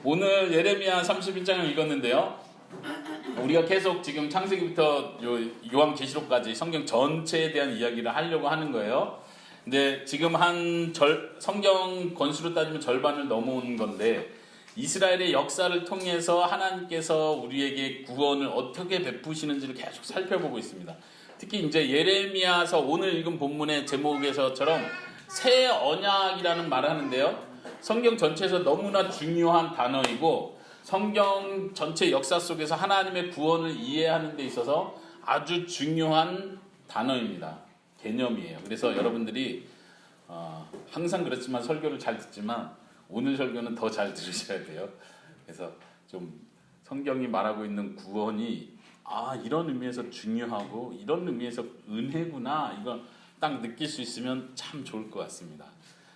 오늘 예레미야 31장을 읽었는데요. 우리가 계속 지금 창세기부터 요한계시록까지 성경 전체에 대한 이야기를 하려고 하는 거예요. 근데 지금 성경 권수로 따지면 절반을 넘어온 건데, 이스라엘의 역사를 통해서 하나님께서 우리에게 구원을 어떻게 베푸시는지를 계속 살펴보고 있습니다. 특히 이제 예레미야서 오늘 읽은 본문의 제목에서처럼 새 언약이라는 말을 하는데요. 성경 전체에서 너무나 중요한 단어이고 성경 전체 역사 속에서 하나님의 구원을 이해하는 데 있어서 아주 중요한 단어입니다. 개념이에요. 그래서 여러분들이 항상 그렇지만 설교를 잘 듣지만 오늘 설교는 더 잘 들으셔야 돼요. 그래서 좀 성경이 말하고 있는 구원이 이런 의미에서 중요하고 이런 의미에서 은혜구나, 이걸 딱 느낄 수 있으면 참 좋을 것 같습니다.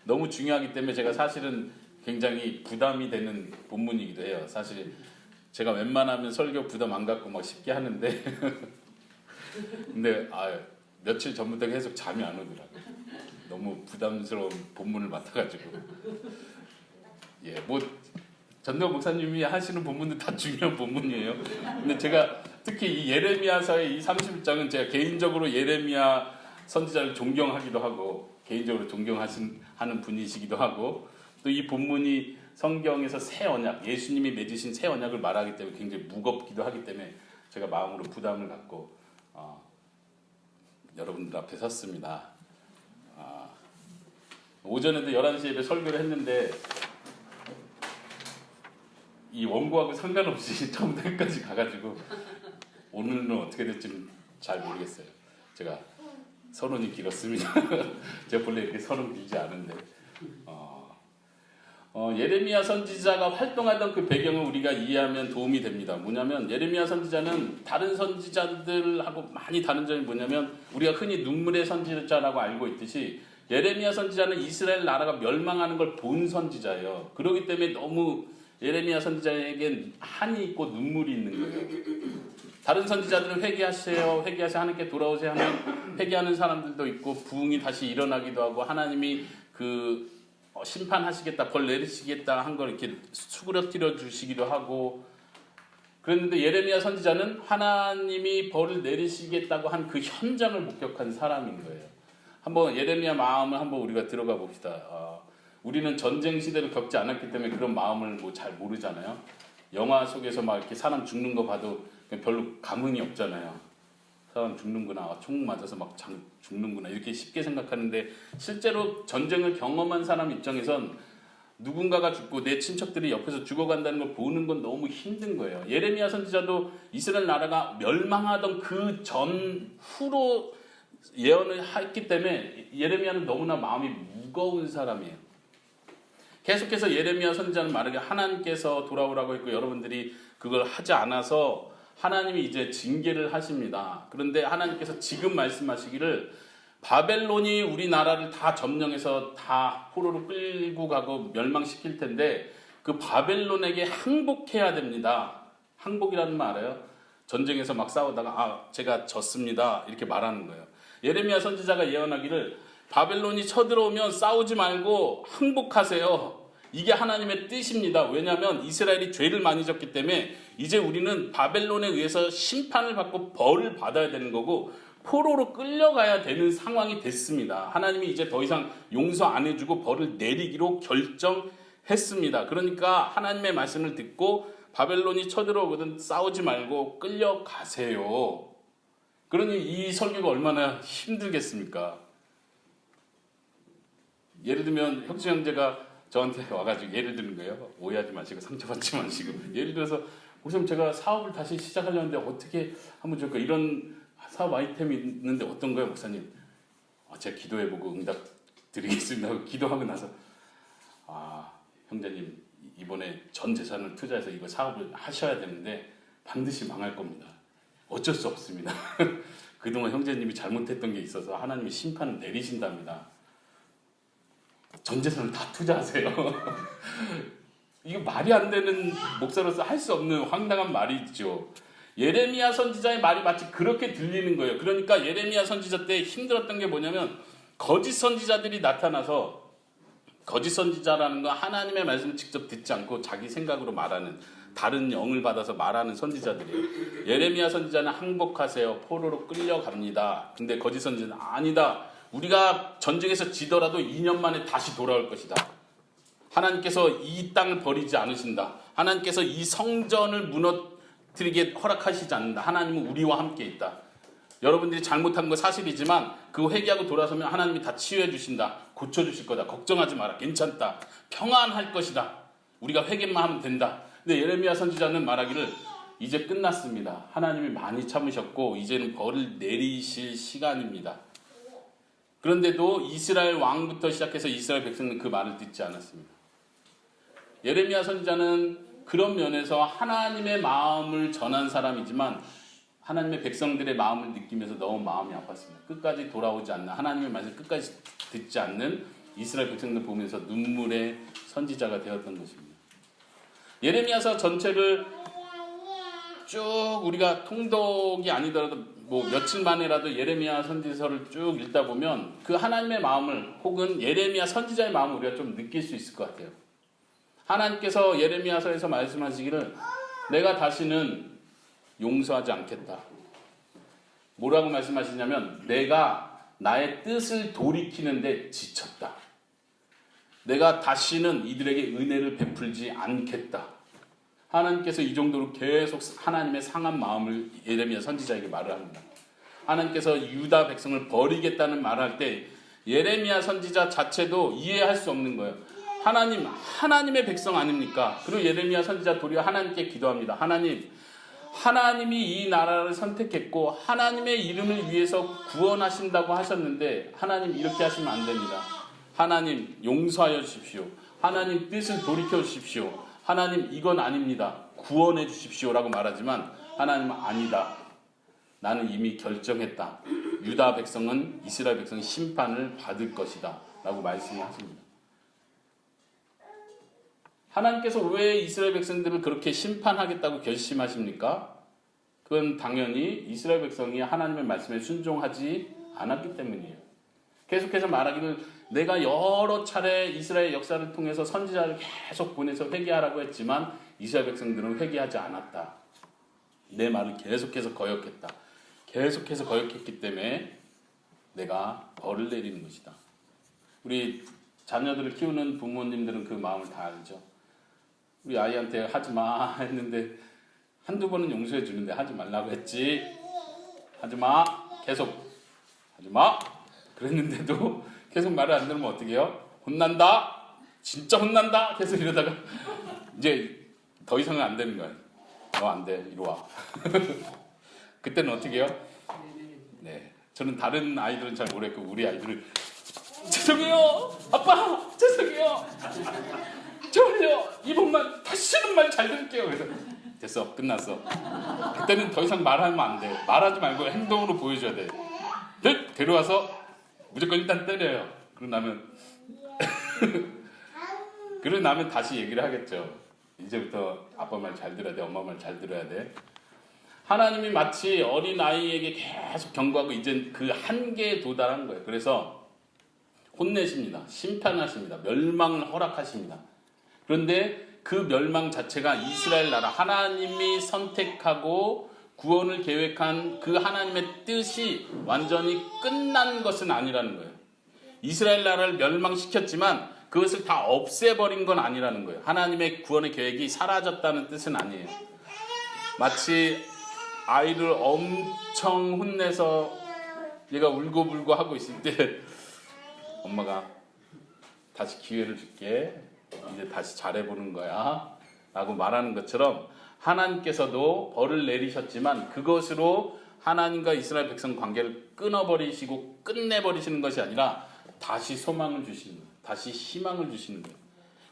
너무 중요하기 때문에 제가 사실은 굉장히 부담이 되는 본문이기도 해요. 사실 제가 웬만하면 설교 부담 안 갖고 막 쉽게 하는데 근데 며칠 전부터 계속 잠이 안 오더라고요. 너무 부담스러운 본문을 맡아가지고. 뭐 전도 목사님이 하시는 본문도 다 중요한 본문이에요. 근데 제가 특히 이 예레미야서의 이 31장은 제가 개인적으로 예레미야 선지자를 존경하기도 하고 개인적으로 존경하는 분이시기도 하고, 또 이 본문이 성경에서 새 언약, 예수님이 맺으신 새 언약을 말하기 때문에 굉장히 무겁기도 하기 때문에 제가 마음으로 부담을 갖고 여러분들 앞에 섰습니다. 오전에도 11시 예배 설교를 했는데 이 원고하고 상관없이 처음부터 끝까지 가가지고 오늘은 어떻게 될지는 잘 모르겠어요. 제가 서론이 길었습니다. 제가 본래 이렇게 서론 길지 않은데 예레미야 선지자가 활동하던 그 배경을 우리가 이해하면 도움이 됩니다. 뭐냐면 예레미야 선지자는 다른 선지자들하고 많이 다른 점이 뭐냐면, 우리가 흔히 눈물의 선지자라고 알고 있듯이 예레미야 선지자는 이스라엘 나라가 멸망하는 걸 본 선지자예요. 그렇기 때문에 너무 예레미야 선지자에겐 한이 있고 눈물이 있는 거예요. 다른 선지자들은 회개하세요, 하나님께 돌아오세요 하면 회개하는 사람들도 있고 부흥이 다시 일어나기도 하고 하나님이 심판하시겠다, 벌 내리시겠다 한 걸 이렇게 수그러뜨려 주시기도 하고, 그랬는데 예레미야 선지자는 하나님이 벌을 내리시겠다고 한 그 현장을 목격한 사람인 거예요. 한번 예레미야 마음을 한번 우리가 들어가 봅시다. 우리는 전쟁 시대를 겪지 않았기 때문에 그런 마음을 잘 모르잖아요. 영화 속에서 막 이렇게 사람 죽는 거 봐도 별로 감흥이 없잖아요. 사람 죽는구나, 총 맞아서 막 죽는구나, 이렇게 쉽게 생각하는데 실제로 전쟁을 경험한 사람 입장에선 누군가가 죽고 내 친척들이 옆에서 죽어간다는 걸 보는 건 너무 힘든 거예요. 예레미야 선지자도 이스라엘 나라가 멸망하던 그 전후로 예언을 했기 때문에 예레미야는 너무나 마음이 무거운 사람이에요. 계속해서 예레미야 선지자는 말하기를 하나님께서 돌아오라고 했고 여러분들이 그걸 하지 않아서 하나님이 이제 징계를 하십니다. 그런데 하나님께서 지금 말씀하시기를 바벨론이 우리나라를 다 점령해서 다 포로로 끌고 가고 멸망시킬 텐데 그 바벨론에게 항복해야 됩니다. 항복이라는 말 알아요? 전쟁에서 막 싸우다가 제가 졌습니다, 이렇게 말하는 거예요. 예레미야 선지자가 예언하기를 바벨론이 쳐들어오면 싸우지 말고 항복하세요. 이게 하나님의 뜻입니다. 왜냐하면 이스라엘이 죄를 많이 졌기 때문에 이제 우리는 바벨론에 의해서 심판을 받고 벌을 받아야 되는 거고 포로로 끌려가야 되는 상황이 됐습니다. 하나님이 이제 더 이상 용서 안 해주고 벌을 내리기로 결정했습니다. 그러니까 하나님의 말씀을 듣고 바벨론이 쳐들어오거든 싸우지 말고 끌려가세요. 그러니 이 설교가 얼마나 힘들겠습니까? 예를 들면 혁주 형제가 저한테 와가지고 예를 드는 거예요. 오해하지 마시고 상처받지 마시고. 예를 들어서 목사님 제가 사업을 다시 시작하려는데 어떻게 하면 좋을까? 이런 사업 아이템이 있는데 어떤 거예요 목사님? 제가 기도해보고 응답 드리겠습니다 하고 기도하고 나서 형제님 이번에 전 재산을 투자해서 이거 사업을 하셔야 되는데 반드시 망할 겁니다. 어쩔 수 없습니다. 그동안 형제님이 잘못했던 게 있어서 하나님이 심판을 내리신답니다. 전 재산을 다 투자하세요. 이거 말이 안 되는, 목사로서 할 수 없는 황당한 말이죠. 예레미야 선지자의 말이 마치 그렇게 들리는 거예요. 그러니까 예레미야 선지자 때 힘들었던 게 뭐냐면 거짓 선지자들이 나타나서 거짓 선지자라는 건 하나님의 말씀을 직접 듣지 않고 자기 생각으로 말하는, 다른 영을 받아서 말하는 선지자들이에요. 예레미야 선지자는 항복하세요. 포로로 끌려갑니다. 근데 거짓 선지자는 아니다. 우리가 전쟁에서 지더라도 2년 만에 다시 돌아올 것이다. 하나님께서 이 땅을 버리지 않으신다. 하나님께서 이 성전을 무너뜨리게 허락하시지 않는다. 하나님은 우리와 함께 있다. 여러분들이 잘못한 거 사실이지만 그 회개하고 돌아서면 하나님이 다 치유해 주신다. 고쳐주실 거다. 걱정하지 마라. 괜찮다. 평안할 것이다. 우리가 회개만 하면 된다. 근데 예레미야 선지자는 말하기를 이제 끝났습니다. 하나님이 많이 참으셨고 이제는 벌을 내리실 시간입니다. 그런데도 이스라엘 왕부터 시작해서 이스라엘 백성은 그 말을 듣지 않았습니다. 예레미야 선지자는 그런 면에서 하나님의 마음을 전한 사람이지만 하나님의 백성들의 마음을 느끼면서 너무 마음이 아팠습니다. 끝까지 돌아오지 않는, 하나님의 말씀을 끝까지 듣지 않는 이스라엘 백성들 보면서 눈물의 선지자가 되었던 것입니다. 예레미야서 전체를 쭉 우리가 통독이 아니더라도 뭐 며칠 만에라도 예레미야 선지서를 쭉 읽다 보면 그 하나님의 마음을, 혹은 예레미야 선지자의 마음을 우리가 좀 느낄 수 있을 것 같아요. 하나님께서 예레미야서에서 말씀하시기를 내가 다시는 용서하지 않겠다. 뭐라고 말씀하시냐면 내가 나의 뜻을 돌이키는데 지쳤다. 내가 다시는 이들에게 은혜를 베풀지 않겠다. 하나님께서 이 정도로 계속 하나님의 상한 마음을 예레미야 선지자에게 말을 합니다. 하나님께서 유다 백성을 버리겠다는 말을 할 때 예레미야 선지자 자체도 이해할 수 없는 거예요. 하나님의 백성 아닙니까? 그리고 예레미야 선지자 도리어 하나님께 기도합니다. 하나님이 이 나라를 선택했고 하나님의 이름을 위해서 구원하신다고 하셨는데 하나님 이렇게 하시면 안 됩니다. 하나님 용서하여 주십시오. 하나님 뜻을 돌이켜 주십시오. 하나님 이건 아닙니다. 구원해 주십시오 라고 말하지만 하나님은 아니다. 나는 이미 결정했다. 유다 백성은 이스라엘 백성의 심판을 받을 것이다 라고 말씀하십니다. 하나님께서 왜 이스라엘 백성들을 그렇게 심판하겠다고 결심하십니까? 그건 당연히 이스라엘 백성이 하나님의 말씀에 순종하지 않았기 때문이에요. 계속해서 말하기를 내가 여러 차례 이스라엘 역사를 통해서 선지자를 계속 보내서 회개하라고 했지만 이스라엘 백성들은 회개하지 않았다. 내 말을 계속해서 거역했다. 계속해서 거역했기 때문에 내가 벌을 내리는 것이다. 우리 자녀들을 키우는 부모님들은 그 마음을 다 알죠. 우리 아이한테 하지마 했는데 한두 번은 용서해 주는데 하지 말라고 했지. 하지마. 계속 하지마. 그랬는데도 계속 말을 안 들으면 어떻게 해요? 혼난다. 진짜 혼난다. 계속 이러다가 이제 더 이상은 안 되는 거예요. 너 안 돼. 이리 와. 그때는 어떻게 해요? 네. 저는 다른 아이들은 잘 모르겠고 우리 아이들은 죄송해요. 아빠 죄송해요. 저요 이번만 다시는 말 잘 들을게요. 그래서 됐어 끝났어. 그때는 더 이상 말하면 안 돼. 말하지 말고 행동으로 보여줘야 돼. 데려와서 무조건 일단 때려요. 그러고 나면 다시 얘기를 하겠죠. 이제부터 아빠 말 잘 들어야 돼. 엄마 말 잘 들어야 돼. 하나님이 마치 어린아이에게 계속 경고하고 이제 그 한계에 도달한 거예요. 그래서 혼내십니다. 심판하십니다. 멸망을 허락하십니다. 그런데 그 멸망 자체가 이스라엘 나라, 하나님이 선택하고 구원을 계획한 그 하나님의 뜻이 완전히 끝난 것은 아니라는 거예요. 이스라엘 나라를 멸망시켰지만 그것을 다 없애버린 건 아니라는 거예요. 하나님의 구원의 계획이 사라졌다는 뜻은 아니에요. 마치 아이를 엄청 혼내서 얘가 울고불고 하고 있을 때 엄마가 다시 기회를 줄게. 이제 다시 잘해보는 거야 라고 말하는 것처럼 하나님께서도 벌을 내리셨지만 그것으로 하나님과 이스라엘 백성 관계를 끊어버리시고 끝내버리시는 것이 아니라 다시 소망을 주시는 거예요. 다시 희망을 주시는 거예요.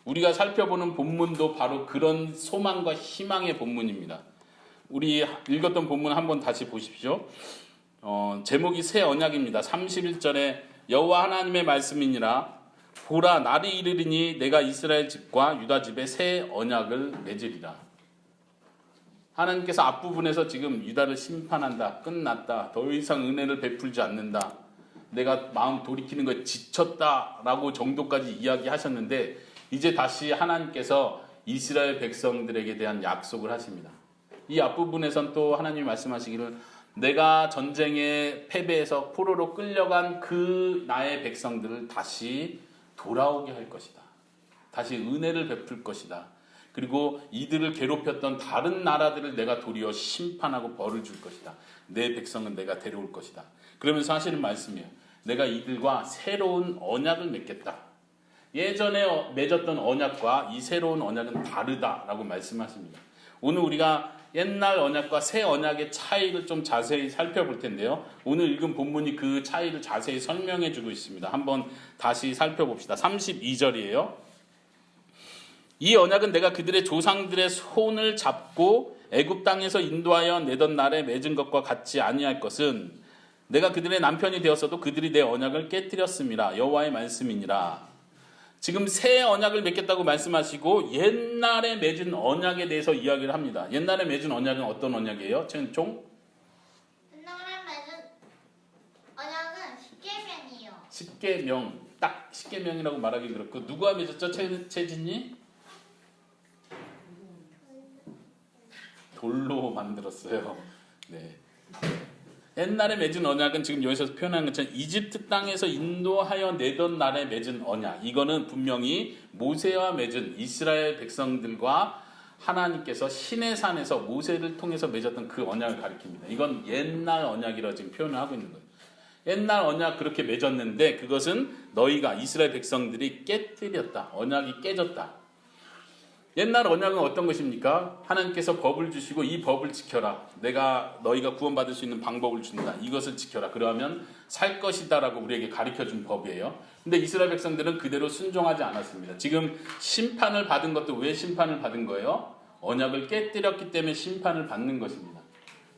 우리가 살펴보는 본문도 바로 그런 소망과 희망의 본문입니다. 우리 읽었던 본문 한번 다시 보십시오. 제목이 새 언약입니다. 31절에 여호와 하나님의 말씀이니라 보라 날이 이르리니 내가 이스라엘 집과 유다 집에 새 언약을 맺으리라. 하나님께서 앞부분에서 지금 유다를 심판한다. 끝났다. 더 이상 은혜를 베풀지 않는다. 내가 마음 돌이키는 것에 지쳤다라고 정도까지 이야기하셨는데 이제 다시 하나님께서 이스라엘 백성들에게 대한 약속을 하십니다. 이 앞부분에선 또 하나님이 말씀하시기를 내가 전쟁에 패배해서 포로로 끌려간 그 나의 백성들을 다시 돌아오게 할 것이다. 다시 은혜를 베풀 것이다. 그리고 이들을 괴롭혔던 다른 나라들을 내가 도리어 심판하고 벌을 줄 것이다. 내 백성은 내가 데려올 것이다. 그러면서 하시는 말씀이에요. 내가 이들과 새로운 언약을 맺겠다. 예전에 맺었던 언약과 이 새로운 언약은 다르다라고 말씀하십니다. 오늘 우리가 옛날 언약과 새 언약의 차이를 좀 자세히 살펴볼 텐데요. 오늘 읽은 본문이 그 차이를 자세히 설명해 주고 있습니다. 한번 다시 살펴봅시다. 32절이에요. 이 언약은 내가 그들의 조상들의 손을 잡고 애굽 땅에서 인도하여 내던 날에 맺은 것과 같지 아니할 것은 내가 그들의 남편이 되었어도 그들이 내 언약을 깨뜨렸음이라. 여호와의 말씀이니라. 지금 새 언약을 맺겠다고 말씀하시고 옛날에 맺은 언약에 대해서 이야기를 합니다. 옛날에 맺은 언약은 어떤 언약이에요? 최은총? 옛날에 맺은 언약은 십계명이요. 십계명, 딱 십계명이라고 말하기 그렇고 누가 맺었죠? 최진이? 돌로 만들었어요. 네. 옛날에 맺은 언약은 지금 여기서 표현한 것처럼 이집트 땅에서 인도하여 내던 날에 맺은 언약. 이거는 분명히 모세와 맺은 이스라엘 백성들과 하나님께서 시내산에서 모세를 통해서 맺었던 그 언약을 가리킵니다. 이건 옛날 언약이라고 지금 표현을 하고 있는 거예요. 옛날 언약 그렇게 맺었는데 그것은 너희가 이스라엘 백성들이 깨뜨렸다. 언약이 깨졌다. 옛날 언약은 어떤 것입니까? 하나님께서 법을 주시고 이 법을 지켜라. 내가 너희가 구원받을 수 있는 방법을 준다. 이것을 지켜라. 그러면 살 것이다 라고 우리에게 가르쳐준 법이에요. 근데 이스라엘 백성들은 그대로 순종하지 않았습니다. 지금 심판을 받은 것도 왜 심판을 받은 거예요? 언약을 깨뜨렸기 때문에 심판을 받는 것입니다.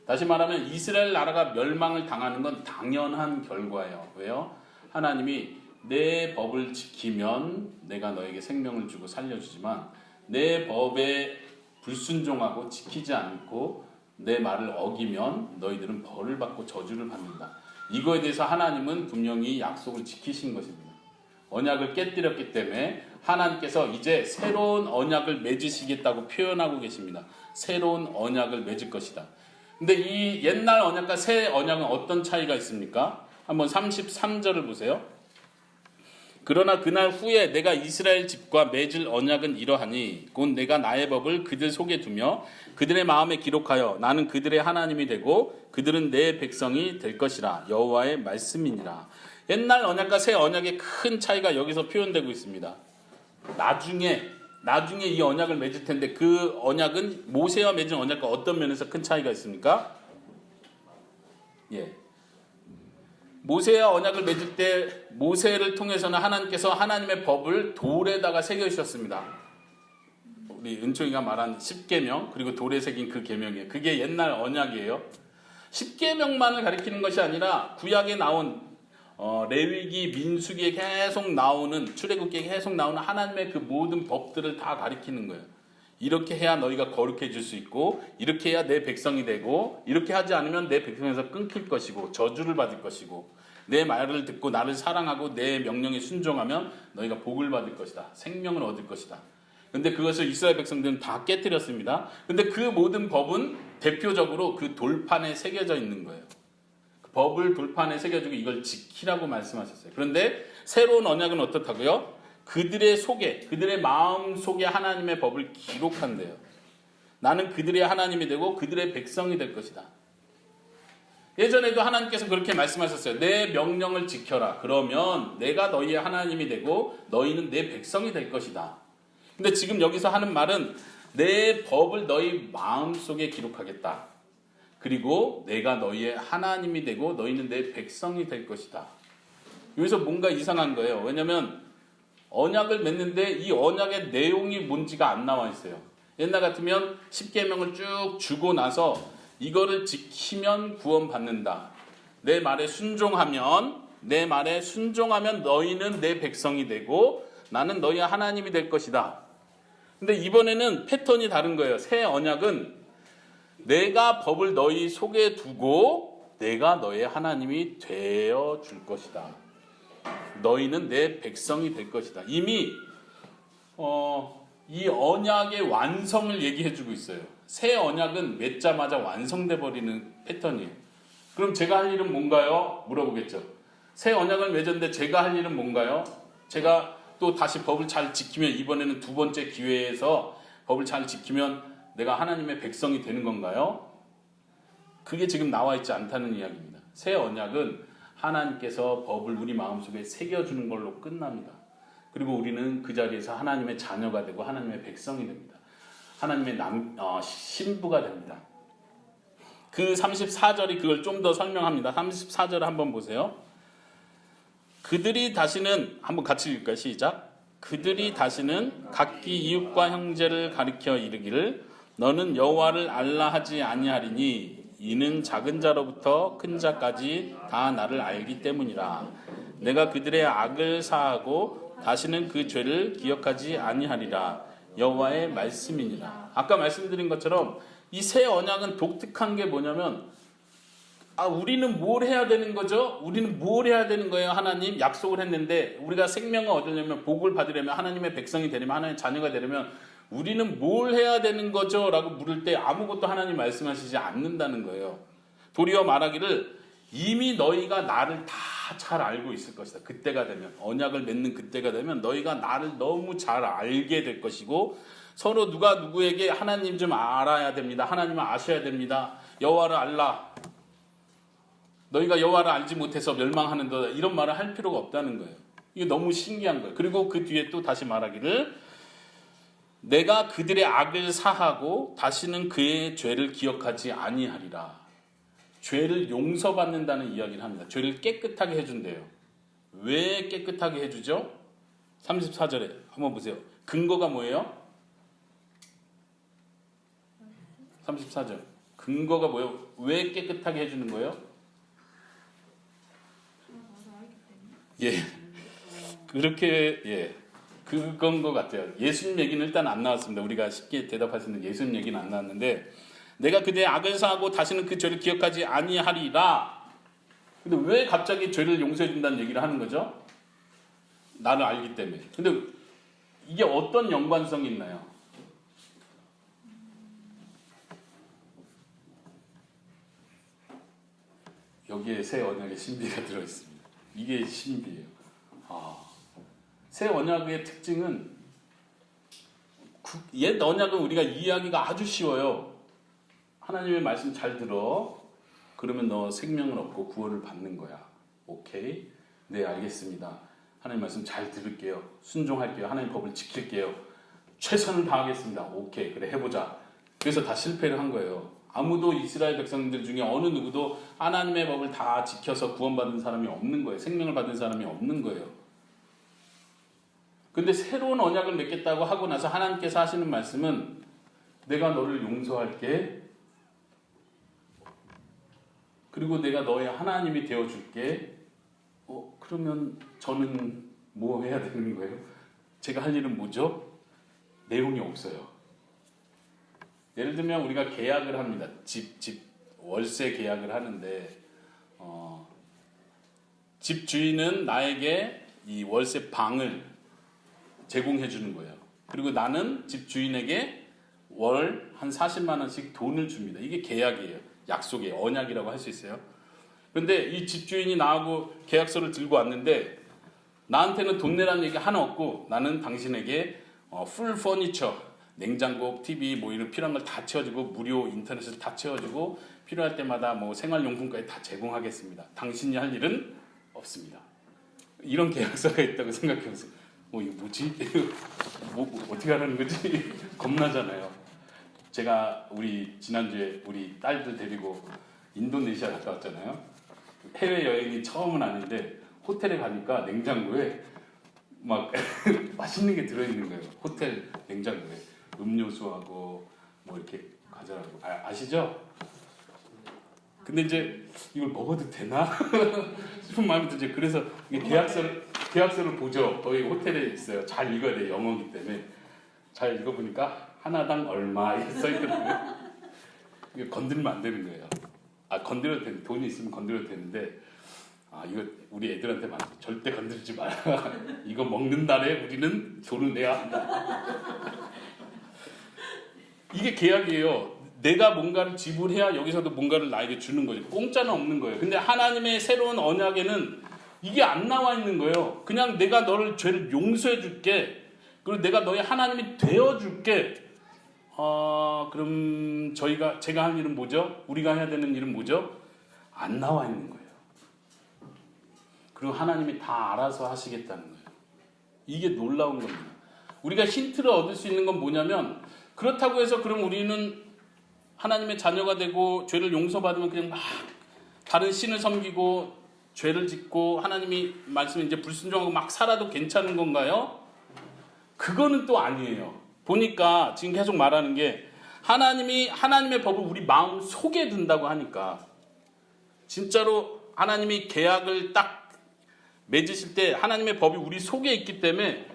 다시 말하면 이스라엘 나라가 멸망을 당하는 건 당연한 결과예요. 왜요? 하나님이 내 법을 지키면 내가 너에게 생명을 주고 살려주지만 내 법에 불순종하고 지키지 않고 내 말을 어기면 너희들은 벌을 받고 저주를 받는다. 이거에 대해서 하나님은 분명히 약속을 지키신 것입니다. 언약을 깨뜨렸기 때문에 하나님께서 이제 새로운 언약을 맺으시겠다고 표현하고 계십니다. 새로운 언약을 맺을 것이다. 근데 이 옛날 언약과 새 언약은 어떤 차이가 있습니까? 한번 33절을 보세요. 그러나 그날 후에 내가 이스라엘 집과 맺을 언약은 이러하니 곧 내가 나의 법을 그들 속에 두며 그들의 마음에 기록하여 나는 그들의 하나님이 되고 그들은 내 백성이 될 것이라. 여호와의 말씀이니라. 옛날 언약과 새 언약의 큰 차이가 여기서 표현되고 있습니다. 나중에 이 언약을 맺을 텐데 그 언약은 모세와 맺은 언약과 어떤 면에서 큰 차이가 있습니까? 모세와 언약을 맺을 때 모세를 통해서는 하나님께서 하나님의 법을 돌에다가 새겨주셨습니다. 우리 은총이가 말한 십계명 그리고 돌에 새긴 그 계명이에요. 그게 옛날 언약이에요. 십계명만을 가리키는 것이 아니라 구약에 나온 레위기, 민수기에 계속 나오는 출애굽기에 계속 나오는 하나님의 그 모든 법들을 다 가리키는 거예요. 이렇게 해야 너희가 거룩해질 수 있고 이렇게 해야 내 백성이 되고 이렇게 하지 않으면 내 백성에서 끊길 것이고 저주를 받을 것이고 내 말을 듣고 나를 사랑하고 내 명령에 순종하면 너희가 복을 받을 것이다. 생명을 얻을 것이다. 근데 그것을 이스라엘 백성들은 다 깨뜨렸습니다. 근데 그 모든 법은 대표적으로 그 돌판에 새겨져 있는 거예요. 그 법을 돌판에 새겨주고 이걸 지키라고 말씀하셨어요. 그런데 새로운 언약은 어떻다고요? 그들의 속에, 그들의 마음 속에 하나님의 법을 기록한대요. 나는 그들의 하나님이 되고 그들의 백성이 될 것이다. 예전에도 하나님께서 그렇게 말씀하셨어요. 내 명령을 지켜라. 그러면 내가 너희의 하나님이 되고 너희는 내 백성이 될 것이다. 근데 지금 여기서 하는 말은 내 법을 너희 마음속에 기록하겠다. 그리고 내가 너희의 하나님이 되고 너희는 내 백성이 될 것이다. 여기서 뭔가 이상한 거예요. 왜냐하면 언약을 맺는데 이 언약의 내용이 뭔지가 안 나와 있어요. 옛날 같으면 십계명을 쭉 주고 나서 이거를 지키면 구원받는다. 내 말에 순종하면 너희는 내 백성이 되고 나는 너희의 하나님이 될 것이다. 근데 이번에는 패턴이 다른 거예요. 새 언약은 내가 법을 너희 속에 두고 내가 너의 하나님이 되어 줄 것이다. 너희는 내 백성이 될 것이다. 이미 이 언약의 완성을 얘기해 주고 있어요. 새 언약은 맺자마자 완성돼 버리는 패턴이에요. 그럼 제가 할 일은 뭔가요? 물어보겠죠. 새 언약을 맺었는데 제가 할 일은 뭔가요? 제가 또 다시 법을 잘 지키면, 이번에는 두 번째 기회에서 법을 잘 지키면 내가 하나님의 백성이 되는 건가요? 그게 지금 나와 있지 않다는 이야기입니다. 새 언약은 하나님께서 법을 우리 마음속에 새겨주는 걸로 끝납니다. 그리고 우리는 그 자리에서 하나님의 자녀가 되고 하나님의 백성이 됩니다. 하나님의 신부가 됩니다. 그 34절이 그걸 좀 더 설명합니다. 34절 한번 보세요. 그들이 다시는, 한번 같이 읽을까요? 시작. 그들이 다시는 각기 이웃과 형제를 가리켜 이르기를 너는 여호와를 알라 하지 아니하리니 이는 작은 자로부터 큰 자까지 다 나를 알기 때문이라. 내가 그들의 악을 사하고 다시는 그 죄를 기억하지 아니하리라. 여호와의 말씀이니라. 아까 말씀드린 것처럼 이 새 언약은 독특한 게 뭐냐면, 우리는 뭘 해야 되는 거죠? 우리는 뭘 해야 되는 거예요? 하나님 약속을 했는데, 우리가 생명을 얻으려면, 복을 받으려면, 하나님의 백성이 되려면, 하나님의 자녀가 되려면 우리는 뭘 해야 되는 거죠? 라고 물을 때 아무것도 하나님 말씀하시지 않는다는 거예요. 도리어 말하기를 이미 너희가 나를 다 잘 알고 있을 것이다. 그때가 되면, 언약을 맺는 그때가 되면 너희가 나를 너무 잘 알게 될 것이고, 서로 누가 누구에게 하나님 좀 알아야 됩니다. 하나님을 아셔야 됩니다. 여호와를 알라. 너희가 여호와를 알지 못해서 멸망하는도다. 이런 말을 할 필요가 없다는 거예요. 이게 너무 신기한 거예요. 그리고 그 뒤에 또 다시 말하기를 내가 그들의 악을 사하고 다시는 그의 죄를 기억하지 아니하리라. 죄를 용서받는다는 이야기를 합니다. 죄를 깨끗하게 해준대요. 왜 깨끗하게 해주죠? 34절에 한번 보세요. 근거가 뭐예요? 34절. 근거가 뭐예요? 왜 깨끗하게 해주는 거예요? 예. 그렇게, 예. 그건 것 같아요. 예수님 얘기는 일단 안 나왔습니다. 우리가 쉽게 대답할 수 있는 예수님 얘기는 안 나왔는데, 내가 그들의 악을 사하고 다시는 그 죄를 기억하지 아니하리라. 근데 왜 갑자기 죄를 용서해 준다는 얘기를 하는 거죠? 나를 알기 때문에. 근데 이게 어떤 연관성이 있나요? 여기에 새 언약의 신비가 들어있습니다. 이게 신비예요. 새 언약의 특징은, 옛 언약은 우리가 이해하기가 아주 쉬워요. 하나님의 말씀 잘 들어. 그러면 너 생명을 얻고 구원을 받는 거야. 오케이? 네, 알겠습니다. 하나님 말씀 잘 들을게요. 순종할게요. 하나님 법을 지킬게요. 최선을 다하겠습니다. 오케이, 그래 해보자. 그래서 다 실패를 한 거예요. 아무도 이스라엘 백성들 중에 어느 누구도 하나님의 법을 다 지켜서 구원받은 사람이 없는 거예요. 생명을 받은 사람이 없는 거예요. 근데 새로운 언약을 맺겠다고 하고 나서 하나님께서 하시는 말씀은 내가 너를 용서할게. 그리고 내가 너의 하나님이 되어줄게. 그러면 저는 뭐 해야 되는 거예요? 제가 할 일은 뭐죠? 내용이 없어요. 예를 들면 우리가 계약을 합니다. 월세 계약을 하는데 집 주인은 나에게 이 월세 방을 제공해 주는 거예요. 그리고 나는 집 주인에게 월 한 40만 원씩 돈을 줍니다. 이게 계약이에요. 약속이에요. 언약이라고 할 수 있어요. 근데 이 집주인이 나하고 계약서를 들고 왔는데 나한테는 돈 내라는 얘기 하나 없고 나는 당신에게 풀 퍼니처, 냉장고, TV 뭐 이런 필요한 걸 다 채워주고 무료 인터넷을 다 채워주고 필요할 때마다 뭐 생활용품까지 다 제공하겠습니다. 당신이 할 일은 없습니다. 이런 계약서가 있다고 생각해보세요. 이거 뭐지? 뭐 어떻게 하라는 거지? 겁나잖아요. 제가 지난주에 우리 딸들 데리고 인도네시아 갔다 왔잖아요. 해외여행이 처음은 아닌데 호텔에 가니까 냉장고에 막 맛있는 게 들어있는 거예요. 호텔 냉장고에 음료수하고 뭐 이렇게 과자하고 아시죠? 근데 이제 이걸 먹어도 되나 싶은 마음이 들죠. 그래서 계약서를 보죠. 거기 호텔에 있어요. 잘 읽어야 돼요. 영어이기 때문에 잘 읽어보니까 하나당 얼마 이렇게 써있거든요. 이게 건드리면 안 되는 거예요. 건드려도 되는데, 돈이 있으면 건드려도 되는데, 이거 우리 애들한테 절대 건드리지 마라. 이거 먹는 날에 우리는 돈을 내야 한다. 이게 계약이에요. 내가 뭔가를 지불해야 여기서도 뭔가를 나에게 주는 거죠. 공짜는 없는 거예요. 근데 하나님의 새로운 언약에는 이게 안 나와 있는 거예요. 그냥 내가 너를 죄를 용서해 줄게. 그리고 내가 너의 하나님이 되어 줄게. 그럼 제가 할 일은 뭐죠? 우리가 해야 되는 일은 뭐죠? 안 나와 있는 거예요. 그리고 하나님이 다 알아서 하시겠다는 거예요. 이게 놀라운 겁니다. 우리가 힌트를 얻을 수 있는 건 뭐냐면, 그렇다고 해서 그럼 우리는 하나님의 자녀가 되고 죄를 용서받으면 그냥 막 다른 신을 섬기고 죄를 짓고 하나님이 말씀에 이제 불순종하고 막 살아도 괜찮은 건가요? 그거는 또 아니에요. 보니까 지금 계속 말하는 게, 하나님의 법을 우리 마음 속에 둔다고 하니까, 진짜로 하나님이 계약을 딱 맺으실 때 하나님의 법이 우리 속에 있기 때문에,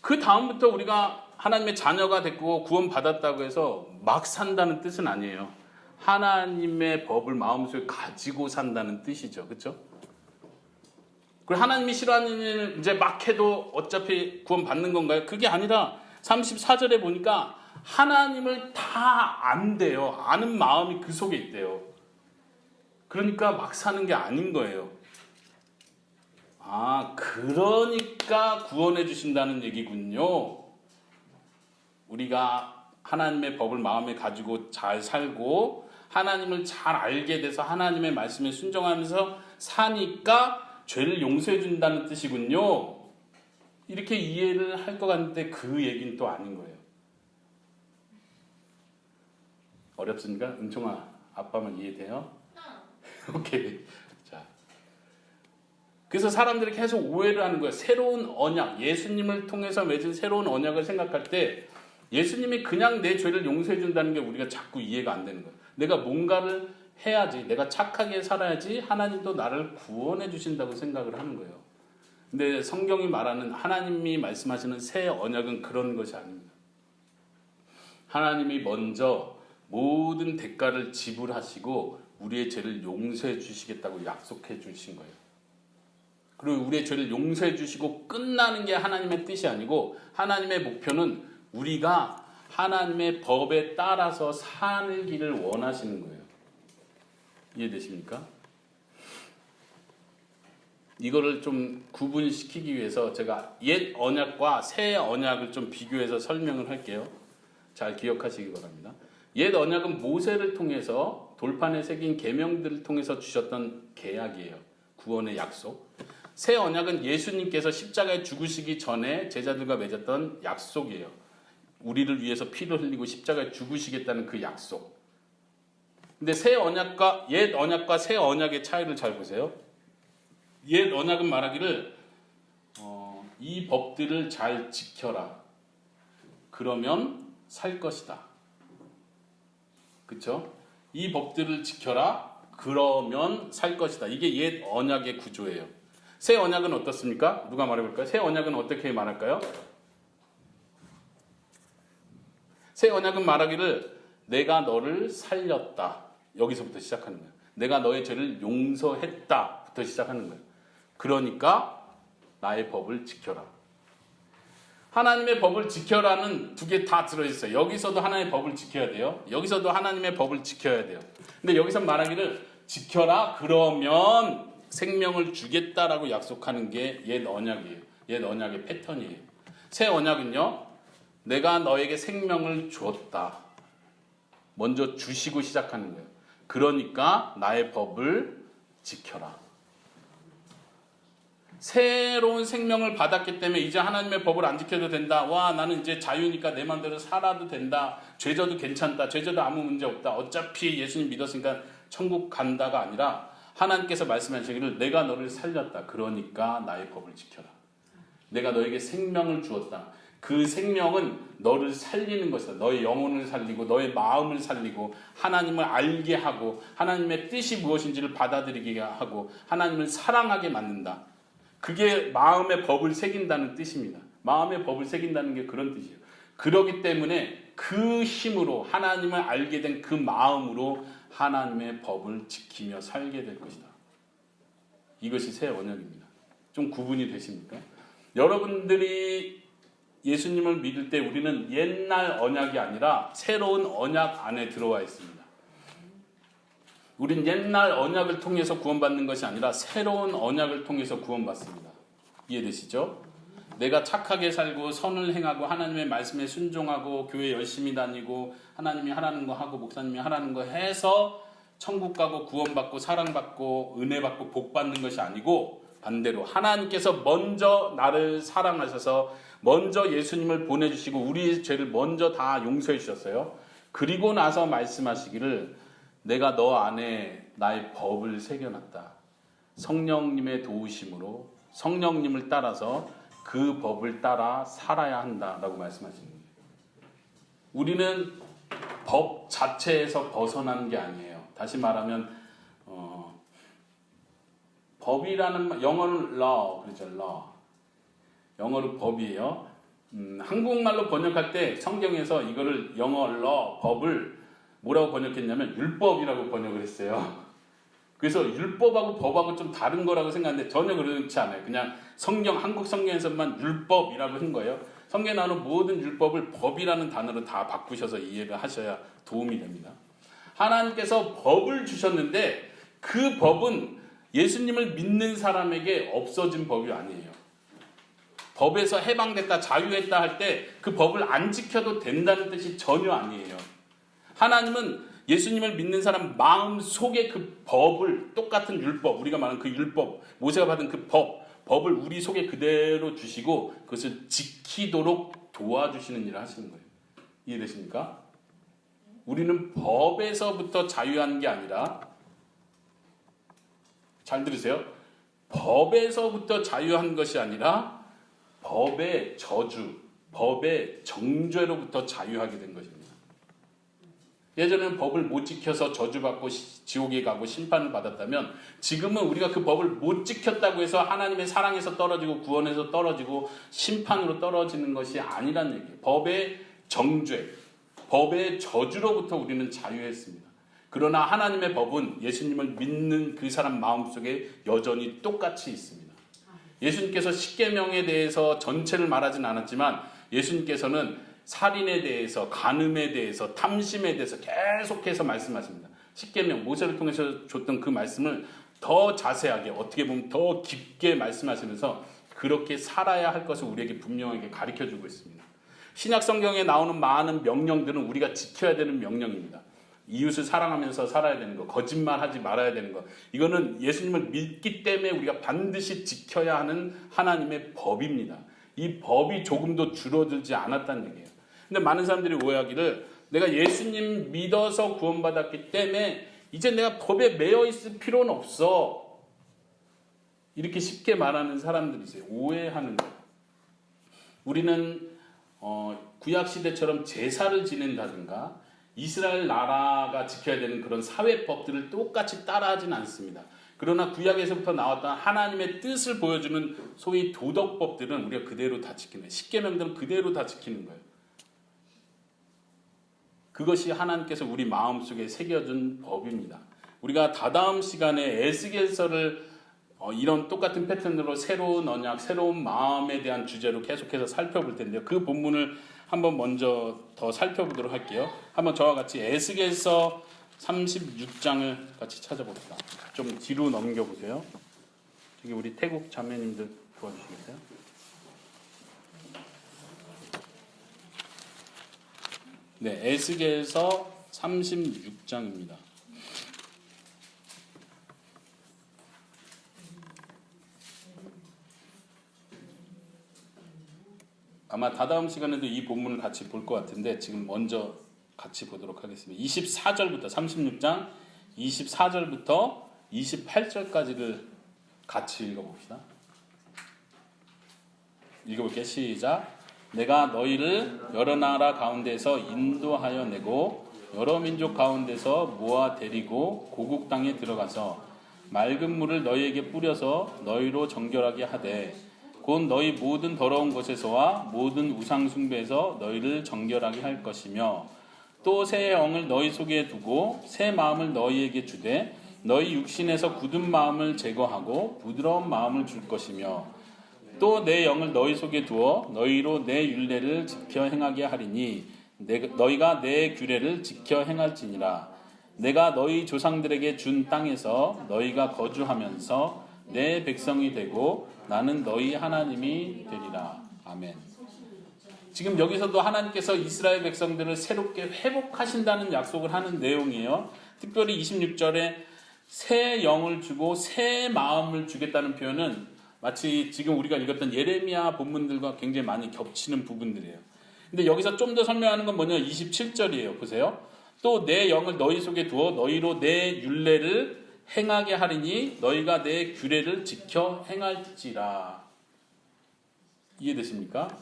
그 다음부터 우리가 하나님의 자녀가 됐고 구원 받았다고 해서 막 산다는 뜻은 아니에요. 하나님의 법을 마음속에 가지고 산다는 뜻이죠. 그렇죠? 그리고 하나님이 싫어하는 일 이제 막 해도 어차피 구원 받는 건가요? 그게 아니라 34절에 보니까 하나님을 다 안대요. 아는 마음이 그 속에 있대요. 그러니까 막 사는 게 아닌 거예요. 그러니까 구원해 주신다는 얘기군요. 우리가 하나님의 법을 마음에 가지고 잘 살고 하나님을 잘 알게 돼서 하나님의 말씀에 순종하면서 사니까 죄를 용서해 준다는 뜻이군요. 이렇게 이해를 할 것 같은데 그 얘기는 또 아닌 거예요. 어렵습니까? 은총아, 아빠만 이해돼요? 오케이. 자, 그래서 사람들이 계속 오해를 하는 거예요. 새로운 언약, 예수님을 통해서 맺은 새로운 언약을 생각할 때 예수님이 그냥 내 죄를 용서해 준다는 게 우리가 자꾸 이해가 안 되는 거예요. 내가 뭔가를 해야지, 내가 착하게 살아야지 하나님도 나를 구원해 주신다고 생각을 하는 거예요. 근데 성경이 말하는, 하나님이 말씀하시는 새 언약은 그런 것이 아닙니다. 하나님이 먼저 모든 대가를 지불하시고 우리의 죄를 용서해 주시겠다고 약속해 주신 거예요. 그리고 우리의 죄를 용서해 주시고 끝나는 게 하나님의 뜻이 아니고, 하나님의 목표는 우리가 하나님의 법에 따라서 살기를 원하시는 거예요. 이해되십니까? 이거를 좀 구분시키기 위해서 제가 옛 언약과 새 언약을 좀 비교해서 설명을 할게요. 잘 기억하시기 바랍니다. 옛 언약은 모세를 통해서 돌판에 새긴 계명들을 통해서 주셨던 계약이에요. 구원의 약속. 새 언약은 예수님께서 십자가에 죽으시기 전에 제자들과 맺었던 약속이에요. 우리를 위해서 피를 흘리고 십자가에 죽으시겠다는 그 약속. 근데 옛 언약과 새 언약의 차이를 잘 보세요. 옛 언약은 말하기를 이 법들을 잘 지켜라. 그러면 살 것이다. 그렇죠? 이 법들을 지켜라. 그러면 살 것이다. 이게 옛 언약의 구조예요. 새 언약은 어떻습니까? 누가 말해볼까요? 새 언약은 어떻게 말할까요? 새 언약은 말하기를 내가 너를 살렸다. 여기서부터 시작하는 거예요. 내가 너의 죄를 용서했다부터 시작하는 거예요. 그러니까 나의 법을 지켜라. 하나님의 법을 지켜라는 두 개 다 들어있어요. 여기서도 하나님의 법을 지켜야 돼요. 여기서도 하나님의 법을 지켜야 돼요. 근데 여기서 말하기를 지켜라. 그러면 생명을 주겠다라고 약속하는 게 옛 언약이에요. 옛 언약의 패턴이에요. 새 언약은요, 내가 너에게 생명을 주었다. 먼저 주시고 시작하는 거예요. 그러니까 나의 법을 지켜라. 새로운 생명을 받았기 때문에 이제 하나님의 법을 안 지켜도 된다. 와, 나는 이제 자유니까 내 마음대로 살아도 된다. 죄져도 괜찮다. 죄져도 아무 문제 없다. 어차피 예수님 믿었으니까 천국 간다가 아니라, 하나님께서 말씀하시기를 내가 너를 살렸다. 그러니까 나의 법을 지켜라. 내가 너에게 생명을 주었다. 그 생명은 너를 살리는 것이다. 너의 영혼을 살리고 너의 마음을 살리고 하나님을 알게 하고 하나님의 뜻이 무엇인지를 받아들이게 하고 하나님을 사랑하게 만든다. 그게 마음의 법을 새긴다는 뜻입니다. 마음의 법을 새긴다는 게 그런 뜻이에요. 그렇기 때문에 그 힘으로 하나님을 알게 된 그 마음으로 하나님의 법을 지키며 살게 될 것이다. 이것이 새 언약입니다. 좀 구분이 되십니까? 여러분들이 예수님을 믿을 때 우리는 옛날 언약이 아니라 새로운 언약 안에 들어와 있습니다. 우린 옛날 언약을 통해서 구원받는 것이 아니라 새로운 언약을 통해서 구원받습니다. 이해되시죠? 내가 착하게 살고 선을 행하고 하나님의 말씀에 순종하고 교회 열심히 다니고 하나님이 하라는 거 하고 목사님이 하라는 거 해서 천국 가고 구원받고 사랑받고 은혜받고 복받는 것이 아니고 반대로 하나님께서 먼저 나를 사랑하셔서 먼저 예수님을 보내주시고 우리의 죄를 먼저 다 용서해 주셨어요. 그리고 나서 말씀하시기를 내가 너 안에 나의 법을 새겨놨다. 성령님의 도우심으로 성령님을 따라서 그 법을 따라 살아야 한다라고 말씀하시는 거예요. 우리는 법 자체에서 벗어나는 게 아니에요. 다시 말하면 법이라는 영어는 law, 그렇죠? law. 영어로 법이에요. 한국말로 번역할 때 성경에서 이거를 영어 law, 법을 뭐라고 번역했냐면 율법이라고 번역을 했어요. 그래서 율법하고 법하고 좀 다른 거라고 생각하는데 전혀 그렇지 않아요. 그냥 성경, 한국 성경에서만 율법이라고 한 거예요. 성경에 나오는 모든 율법을 법이라는 단어로 다 바꾸셔서 이해를 하셔야 도움이 됩니다. 하나님께서 법을 주셨는데 그 법은 예수님을 믿는 사람에게 없어진 법이 아니에요. 법에서 해방됐다, 자유했다 할 때 그 법을 안 지켜도 된다는 뜻이 전혀 아니에요. 하나님은 예수님을 믿는 사람 마음 속에 그 법을, 똑같은 율법, 우리가 말하는 그 율법, 모세가 받은 그 법을 우리 속에 그대로 주시고 그것을 지키도록 도와주시는 일을 하시는 거예요. 이해되십니까? 우리는 법에서부터 자유한 게 아니라, 잘 들으세요. 법에서부터 자유한 것이 아니라 법의 저주, 법의 정죄로부터 자유하게 된 것입니다. 예전에는 법을 못 지켜서 저주받고 지옥에 가고 심판을 받았다면 지금은 우리가 그 법을 못 지켰다고 해서 하나님의 사랑에서 떨어지고 구원에서 떨어지고 심판으로 떨어지는 것이 아니란 얘기예요. 법의 정죄, 법의 저주로부터 우리는 자유했습니다. 그러나 하나님의 법은 예수님을 믿는 그 사람 마음속에 여전히 똑같이 있습니다. 예수님께서 십계명에 대해서 전체를 말하진 않았지만 예수님께서는 살인에 대해서, 간음에 대해서, 탐심에 대해서 계속해서 말씀하십니다. 십계명, 모세를 통해서 줬던 그 말씀을 더 자세하게, 어떻게 보면 더 깊게 말씀하시면서 그렇게 살아야 할 것을 우리에게 분명하게 가르쳐주고 있습니다. 신약 성경에 나오는 많은 명령들은 우리가 지켜야 되는 명령입니다. 이웃을 사랑하면서 살아야 되는 거, 거짓말하지 말아야 되는 거, 이거는 예수님을 믿기 때문에 우리가 반드시 지켜야 하는 하나님의 법입니다. 이 법이 조금도 줄어들지 않았다는 얘기예요. 근데 많은 사람들이 오해하기를 내가 예수님 믿어서 구원받았기 때문에 이제 내가 법에 매여 있을 필요는 없어, 이렇게 쉽게 말하는 사람들이 있어요. 오해하는 거예요. 우리는 구약시대처럼 제사를 지낸다든가 이스라엘 나라가 지켜야 되는 그런 사회법들을 똑같이 따라하진 않습니다. 그러나 구약에서부터 나왔던 하나님의 뜻을 보여주는 소위 도덕법들은 우리가 그대로 다 지키는 거예요. 십계명들은 그대로 다 지키는 거예요. 그것이 하나님께서 우리 마음속에 새겨준 법입니다. 우리가 다다음 시간에 에스겔서를 이런 똑같은 패턴으로 새로운 언약, 새로운 마음에 대한 주제로 계속해서 살펴볼 텐데요. 그 본문을 한번 먼저 더 살펴보도록 할게요. 한번 저와 같이 에스겔서 36장을 같이 찾아봅시다. 좀 뒤로 넘겨보세요. 저기 우리 태국 자매님들 도와주시겠어요? 네, 에스겔서 36장입니다. 아마 다다음 시간에도 이 본문을 같이 볼 것 같은데 지금 먼저 같이 보도록 하겠습니다. 24절부터 36장 24절부터 28절까지를 같이 읽어봅시다. 읽어볼게요. 시작. 내가 너희를 여러 나라 가운데서 인도하여 내고 여러 민족 가운데서 모아 데리고 고국 땅에 들어가서 맑은 물을 너희에게 뿌려서 너희로 정결하게 하되 곧 너희 모든 더러운 것에서와 모든 우상 숭배에서 너희를 정결하게 할 것이며 또 새 영을 너희 속에 두고 새 마음을 너희에게 주되 너희 육신에서 굳은 마음을 제거하고 부드러운 마음을 줄 것이며 또 내 영을 너희 속에 두어 너희로 내 율례를 지켜 행하게 하리니 너희가 내 규례를 지켜 행할지니라. 내가 너희 조상들에게 준 땅에서 너희가 거주하면서 내 백성이 되고 나는 너희 하나님이 되리라. 아멘. 지금 여기서도 하나님께서 이스라엘 백성들을 새롭게 회복하신다는 약속을 하는 내용이에요. 특별히 26절에 새 영을 주고 새 마음을 주겠다는 표현은 마치 지금 우리가 읽었던 예레미야 본문들과 굉장히 많이 겹치는 부분들이에요. 근데 여기서 좀 더 설명하는 건 뭐냐? 27절이에요. 보세요. 또 내 영을 너희 속에 두어 너희로 내 율례를 행하게 하리니 너희가 내 규례를 지켜 행할지라. 이해되십니까?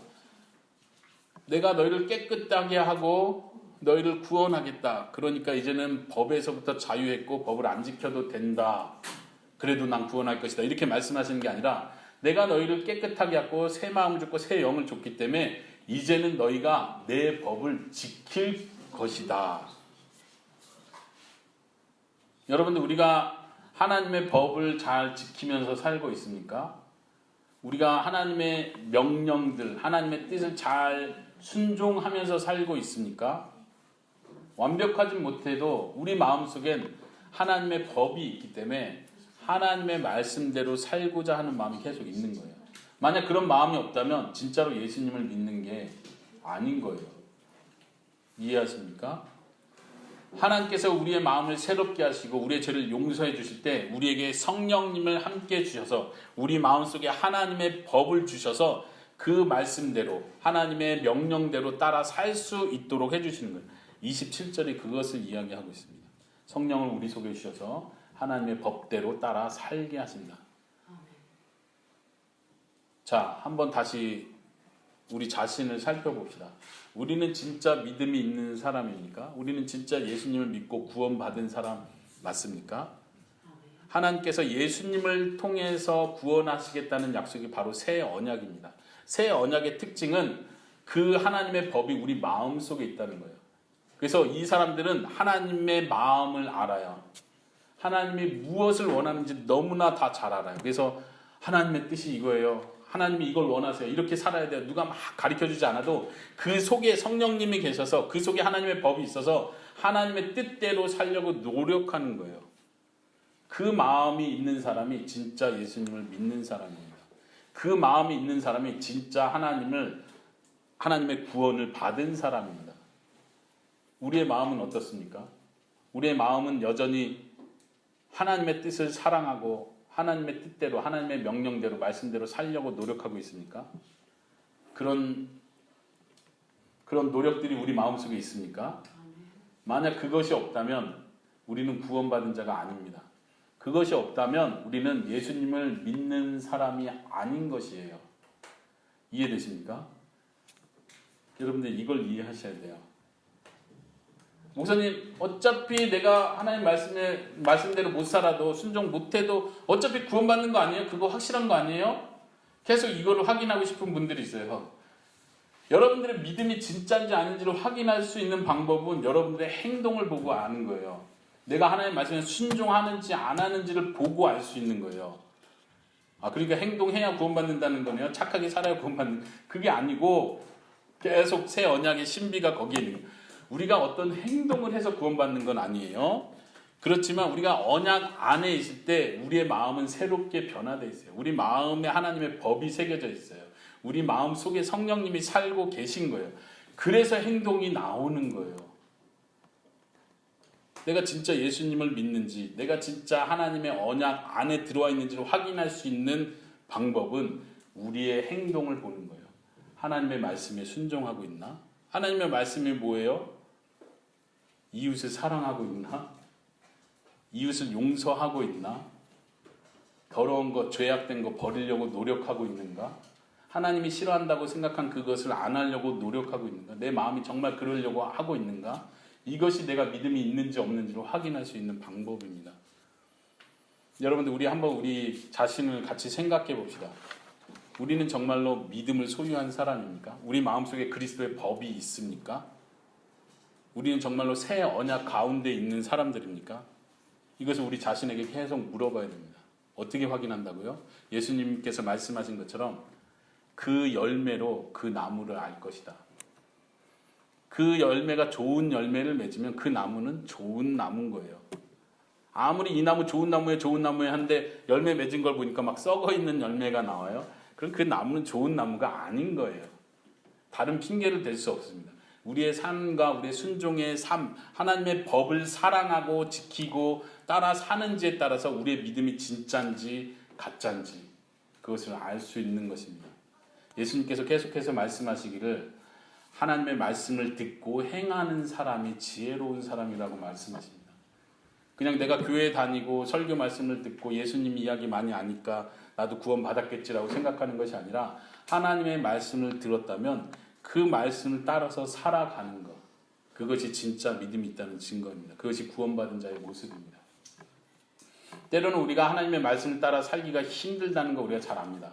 내가 너희를 깨끗하게 하고 너희를 구원하겠다. 그러니까 이제는 법에서부터 자유했고 법을 안 지켜도 된다. 그래도 난 구원할 것이다. 이렇게 말씀하시는 게 아니라 내가 너희를 깨끗하게 하고 새 마음을 줬고 새 영을 줬기 때문에 이제는 너희가 내 법을 지킬 것이다. 여러분들 우리가 하나님의 법을 잘 지키면서 살고 있습니까? 우리가 하나님의 명령들, 하나님의 뜻을 잘 순종하면서 살고 있습니까? 완벽하지 못해도 우리 마음속엔 하나님의 법이 있기 때문에 하나님의 말씀대로 살고자 하는 마음이 계속 있는 거예요. 만약 그런 마음이 없다면 진짜로 예수님을 믿는 게 아닌 거예요. 이해하십니까? 하나님께서 우리의 마음을 새롭게 하시고 우리의 죄를 용서해 주실 때 우리에게 성령님을 함께 주셔서 우리 마음속에 하나님의 법을 주셔서 그 말씀대로 하나님의 명령대로 따라 살 수 있도록 해주시는 거예요. 27절이 그것을 이야기하고 있습니다. 성령을 우리 속에 주셔서 하나님의 법대로 따라 살게 하신다. 자, 한번 다시 우리 자신을 살펴봅시다. 우리는 진짜 믿음이 있는 사람입니까? 우리는 진짜 예수님을 믿고 구원받은 사람 맞습니까? 하나님께서 예수님을 통해서 구원하시겠다는 약속이 바로 새 언약입니다. 새 언약의 특징은 그 하나님의 법이 우리 마음속에 있다는 거예요. 그래서 이 사람들은 하나님의 마음을 알아요. 하나님이 무엇을 원하는지 너무나 다 잘 알아요. 그래서 하나님의 뜻이 이거예요. 하나님이 이걸 원하세요. 이렇게 살아야 돼요. 누가 막 가르쳐주지 않아도 그 속에 성령님이 계셔서 그 속에 하나님의 법이 있어서 하나님의 뜻대로 살려고 노력하는 거예요. 그 마음이 있는 사람이 진짜 예수님을 믿는 사람입니다. 그 마음이 있는 사람이 진짜 하나님의 구원을 받은 사람입니다. 우리의 마음은 어떻습니까? 우리의 마음은 여전히 하나님의 뜻을 사랑하고 하나님의 뜻대로 하나님의 명령대로 말씀대로 살려고 노력하고 있습니까? 그런 노력들이 우리 마음속에 있습니까? 만약 그것이 없다면 우리는 구원받은 자가 아닙니다. 그것이 없다면 우리는 예수님을 믿는 사람이 아닌 것이에요. 이해되십니까? 여러분들 이걸 이해하셔야 돼요. 목사님, 어차피 내가 하나님 말씀대로 못 살아도 순종 못해도 어차피 구원받는 거 아니에요? 그거 확실한 거 아니에요? 계속 이거를 확인하고 싶은 분들이 있어요. 여러분들의 믿음이 진짜인지 아닌지를 확인할 수 있는 방법은 여러분들의 행동을 보고 아는 거예요. 내가 하나님 말씀에 순종하는지 안 하는지를 보고 알 수 있는 거예요. 그러니까 행동해야 구원받는다는 거네요. 착하게 살아야 구원받는. 그게 아니고 계속 새 언약의 신비가 거기에 있는 거예요. 우리가 어떤 행동을 해서 구원받는 건 아니에요. 그렇지만 우리가 언약 안에 있을 때 우리의 마음은 새롭게 변화되어 있어요. 우리 마음에 하나님의 법이 새겨져 있어요. 우리 마음 속에 성령님이 살고 계신 거예요. 그래서 행동이 나오는 거예요. 내가 진짜 예수님을 믿는지, 내가 진짜 하나님의 언약 안에 들어와 있는지를 확인할 수 있는 방법은 우리의 행동을 보는 거예요. 하나님의 말씀에 순종하고 있나? 하나님의 말씀이 뭐예요? 이웃을 사랑하고 있나? 이웃을 용서하고 있나? 더러운 것, 죄악된 거 버리려고 노력하고 있는가? 하나님이 싫어한다고 생각한 그것을 안 하려고 노력하고 있는가? 내 마음이 정말 그러려고 하고 있는가? 이것이 내가 믿음이 있는지 없는지를 확인할 수 있는 방법입니다. 여러분들 우리 한번 우리 자신을 같이 생각해 봅시다. 우리는 정말로 믿음을 소유한 사람입니까? 우리 마음속에 그리스도의 법이 있습니까? 우리는 정말로 새 언약 가운데 있는 사람들입니까? 이것을 우리 자신에게 계속 물어봐야 됩니다. 어떻게 확인한다고요? 예수님께서 말씀하신 것처럼 그 열매로 그 나무를 알 것이다. 그 열매가 좋은 열매를 맺으면 그 나무는 좋은 나무인 거예요. 아무리 이 나무 좋은 나무에 한데 열매 맺은 걸 보니까 막 썩어 있는 열매가 나와요. 그럼 그 나무는 좋은 나무가 아닌 거예요. 다른 핑계를 댈 수 없습니다. 우리의 삶과 우리의 순종의 삶, 하나님의 법을 사랑하고 지키고 따라 사는지에 따라서 우리의 믿음이 진짜인지 가짜인지 그것을 알 수 있는 것입니다. 예수님께서 계속해서 말씀하시기를 하나님의 말씀을 듣고 행하는 사람이 지혜로운 사람이라고 말씀하십니다. 그냥 내가 교회 다니고 설교 말씀을 듣고 예수님 이야기 많이 아니까 나도 구원 받았겠지라고 생각하는 것이 아니라 하나님의 말씀을 들었다면 그 말씀을 따라서 살아가는 것, 그것이 진짜 믿음이 있다는 증거입니다. 그것이 구원받은 자의 모습입니다. 때로는 우리가 하나님의 말씀을 따라 살기가 힘들다는 거 우리가 잘 압니다.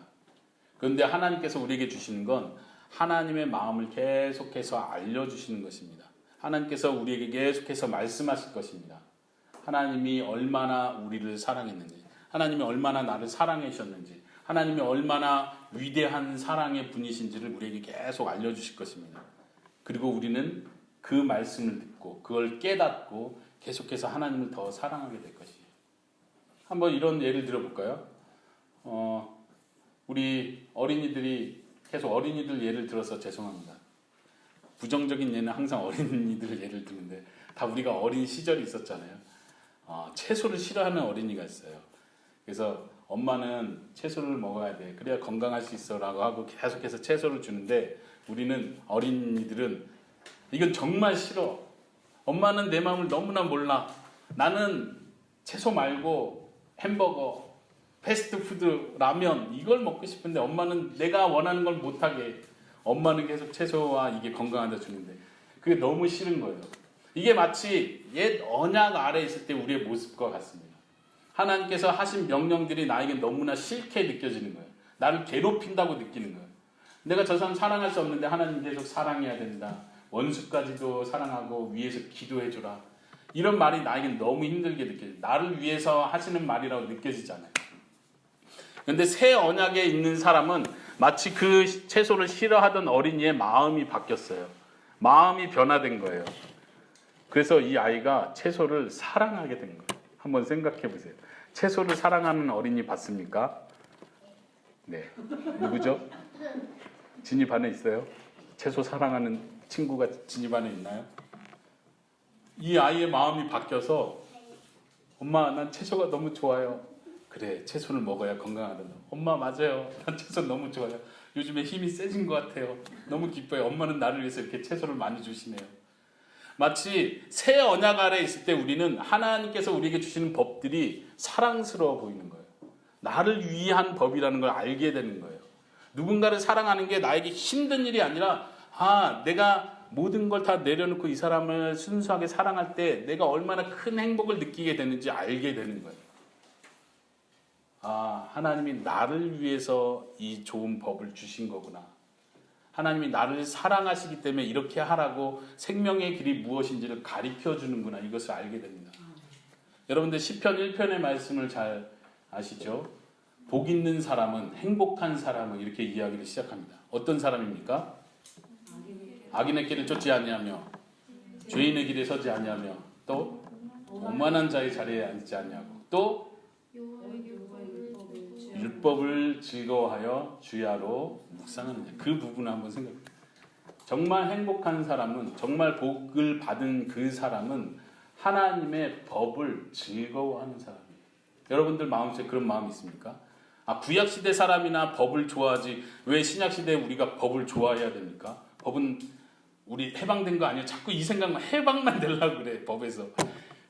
그런데 하나님께서 우리에게 주시는 건 하나님의 마음을 계속해서 알려주시는 것입니다. 하나님께서 우리에게 계속해서 말씀하실 것입니다. 하나님이 얼마나 우리를 사랑했는지, 하나님이 얼마나 나를 사랑해 주셨는지, 하나님이 얼마나 위대한 사랑의 분이신지를 우리에게 계속 알려주실 것입니다. 그리고 우리는 그 말씀을 듣고 그걸 깨닫고 계속해서 하나님을 더 사랑하게 될 것이에요. 한번 이런 예를 들어볼까요? 우리 어린이들이 계속 어린이들 예를 들어서 죄송합니다. 부정적인 예는 항상 어린이들 예를 드는데 다 우리가 어린 시절이 있었잖아요. 채소를 싫어하는 어린이가 있어요. 그래서 엄마는 채소를 먹어야 돼. 그래야 건강할 수 있어 라고 하고 계속해서 채소를 주는데 우리는 어린이들은 이건 정말 싫어. 엄마는 내 마음을 너무나 몰라. 나는 채소 말고 햄버거, 패스트푸드, 라면 이걸 먹고 싶은데 엄마는 내가 원하는 걸 못하게 엄마는 계속 채소와 이게 건강하다 주는데 그게 너무 싫은 거예요. 이게 마치 옛 언약 아래 있을 때 우리의 모습과 같습니다. 하나님께서 하신 명령들이 나에게 너무나 싫게 느껴지는 거예요. 나를 괴롭힌다고 느끼는 거예요. 내가 저 사람 사랑할 수 없는데 하나님 계속 사랑해야 된다. 원수까지도 사랑하고 위해서 기도해주라. 이런 말이 나에게 너무 힘들게 느껴져요. 나를 위해서 하시는 말이라고 느껴지잖아요. 그런데 새 언약에 있는 사람은 마치 그 채소를 싫어하던 어린이의 마음이 바뀌었어요. 마음이 변화된 거예요. 그래서 이 아이가 채소를 사랑하게 된 거예요. 한번 생각해 보세요. 채소를 사랑하는 어린이 봤습니까? 네. 누구죠? 진입 안에 있어요? 채소 사랑하는 친구가 진입 안에 있나요? 이 아이의 마음이 바뀌어서 엄마 난 채소가 너무 좋아요. 그래 채소를 먹어야 건강하다. 엄마 맞아요. 난 채소 너무 좋아요. 요즘에 힘이 세진 것 같아요. 너무 기뻐요. 엄마는 나를 위해서 이렇게 채소를 많이 주시네요. 마치 새 언약 아래 있을 때 우리는 하나님께서 우리에게 주시는 법들이 사랑스러워 보이는 거예요. 나를 위한 법이라는 걸 알게 되는 거예요. 누군가를 사랑하는 게 나에게 힘든 일이 아니라 내가 모든 걸 다 내려놓고 이 사람을 순수하게 사랑할 때 내가 얼마나 큰 행복을 느끼게 되는지 알게 되는 거예요. 하나님이 나를 위해서 이 좋은 법을 주신 거구나. 하나님이 나를 사랑하시기 때문에 이렇게 하라고 생명의 길이 무엇인지를 가르쳐 주는구나. 이것을 알게 됩니다. 여러분들 시편 1편의 말씀을 잘 아시죠? 복 있는 사람은 행복한 사람은 이렇게 이야기를 시작합니다. 어떤 사람입니까? 악인의 길을 쫓지 아니하며 죄인의 길에 서지 아니하며 또 오만한 자의 자리에 앉지 아니하고 또 율법을 즐거워하여 주야로 묵상하는 자. 그 부분을 한번 생각해요. 정말 행복한 사람은, 정말 복을 받은 그 사람은 하나님의 법을 즐거워하는 사람이에요. 여러분들 마음속에 그런 마음이 있습니까? 구약시대 사람이나 법을 좋아하지 왜 신약시대에 우리가 법을 좋아해야 됩니까? 법은 우리 해방된 거 아니에요? 자꾸 이 생각만 해방만 되려고 그래 법에서.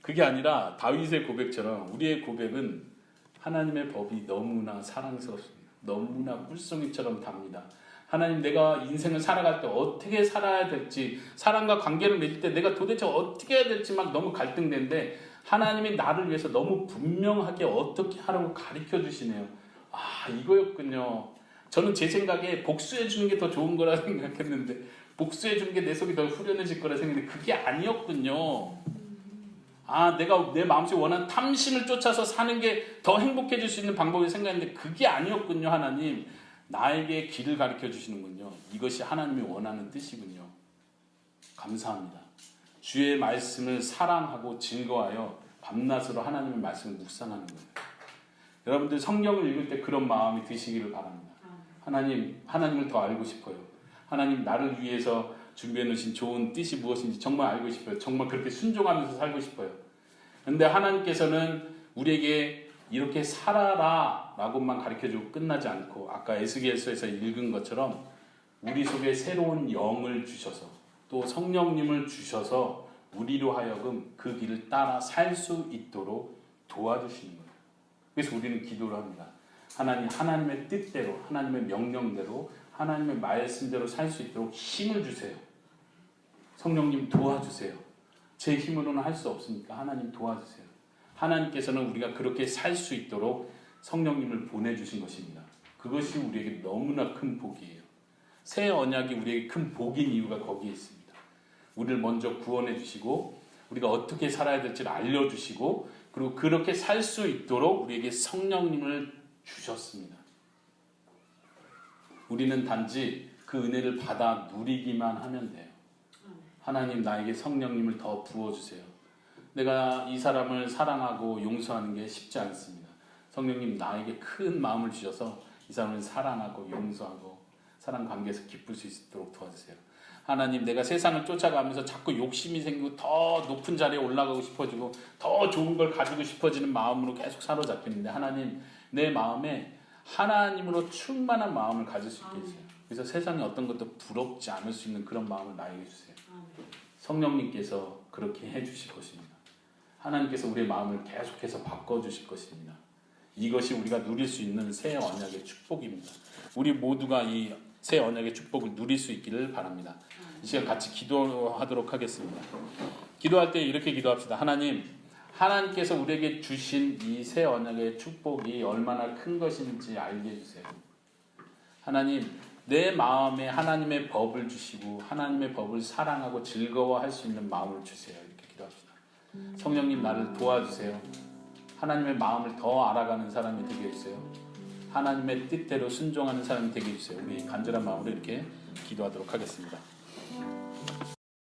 그게 아니라 다윗의 고백처럼 우리의 고백은 하나님의 법이 너무나 사랑스럽습니다. 너무나 꿀송이처럼 답니다. 하나님 내가 인생을 살아갈 때 어떻게 살아야 될지 사람과 관계를 맺을 때 내가 도대체 어떻게 해야 될지 막 너무 갈등되는데 하나님이 나를 위해서 너무 분명하게 어떻게 하라고 가르쳐 주시네요. 이거였군요. 저는 제 생각에 복수해 주는 게 더 좋은 거라 생각했는데 복수해 주는 게 내 속이 더 후련해질 거라 생각했는데 그게 아니었군요. 아, 내가 내 마음속에 원하는 탐심을 쫓아서 사는 게 더 행복해질 수 있는 방법을 생각했는데 그게 아니었군요. 하나님 나에게 길을 가르쳐 주시는군요. 이것이 하나님이 원하는 뜻이군요. 감사합니다. 주의 말씀을 사랑하고 즐거워하여 밤낮으로 하나님의 말씀을 묵상하는 거예요. 여러분들 성경을 읽을 때 그런 마음이 드시기를 바랍니다. 하나님을 더 알고 싶어요. 하나님 나를 위해서 준비해 놓으신 좋은 뜻이 무엇인지 정말 알고 싶어요. 정말 그렇게 순종하면서 살고 싶어요. 그런데 하나님께서는 우리에게 이렇게 살아라 라고만 가르쳐주고 끝나지 않고 아까 에스겔서에서 읽은 것처럼 우리 속에 새로운 영을 주셔서 또 성령님을 주셔서 우리로 하여금 그 길을 따라 살 수 있도록 도와주시는 거예요. 그래서 우리는 기도를 합니다. 하나님의 뜻대로, 하나님의 명령대로, 하나님의 말씀대로 살 수 있도록 힘을 주세요. 성령님 도와주세요. 제 힘으로는 할 수 없으니까 하나님 도와주세요. 하나님께서는 우리가 그렇게 살 수 있도록 성령님을 보내주신 것입니다. 그것이 우리에게 너무나 큰 복이에요. 새 언약이 우리에게 큰 복인 이유가 거기에 있습니다. 우리를 먼저 구원해 주시고 우리가 어떻게 살아야 될지를 알려주시고 그리고 그렇게 살 수 있도록 우리에게 성령님을 주셨습니다. 우리는 단지 그 은혜를 받아 누리기만 하면 돼요. 하나님 나에게 성령님을 더 부어주세요. 내가 이 사람을 사랑하고 용서하는 게 쉽지 않습니다. 성령님 나에게 큰 마음을 주셔서 이 사람을 사랑하고 용서하고 사랑 관계에서 기쁠 수 있도록 도와주세요. 하나님 내가 세상을 쫓아가면서 자꾸 욕심이 생기고 더 높은 자리에 올라가고 싶어지고 더 좋은 걸 가지고 싶어지는 마음으로 계속 사로잡히는데 하나님 내 마음에 하나님으로 충만한 마음을 가질 수 있게 해주세요. 그래서 세상에 어떤 것도 부럽지 않을 수 있는 그런 마음을 나에게 주세요. 성령님께서 그렇게 해주실 것입니다. 하나님께서 우리의 마음을 계속해서 바꿔주실 것입니다. 이것이 우리가 누릴 수 있는 새 언약의 축복입니다. 우리 모두가 이 새 언약의 축복을 누릴 수 있기를 바랍니다. 이 시간 같이 기도하도록 하겠습니다. 기도할 때 이렇게 기도합시다. 하나님께서 우리에게 주신 이 새 언약의 축복이 얼마나 큰 것인지 알게 해주세요. 하나님 내 마음에 하나님의 법을 주시고 하나님의 법을 사랑하고 즐거워할 수 있는 마음을 주세요. 이렇게 기도합시다. 성령님 나를 도와주세요. 하나님의 마음을 더 알아가는 사람이 되게 해주세요. 하나님의 뜻대로 순종하는 사람이 되게 해주세요. 우리 간절한 마음으로 이렇게 기도하도록 하겠습니다.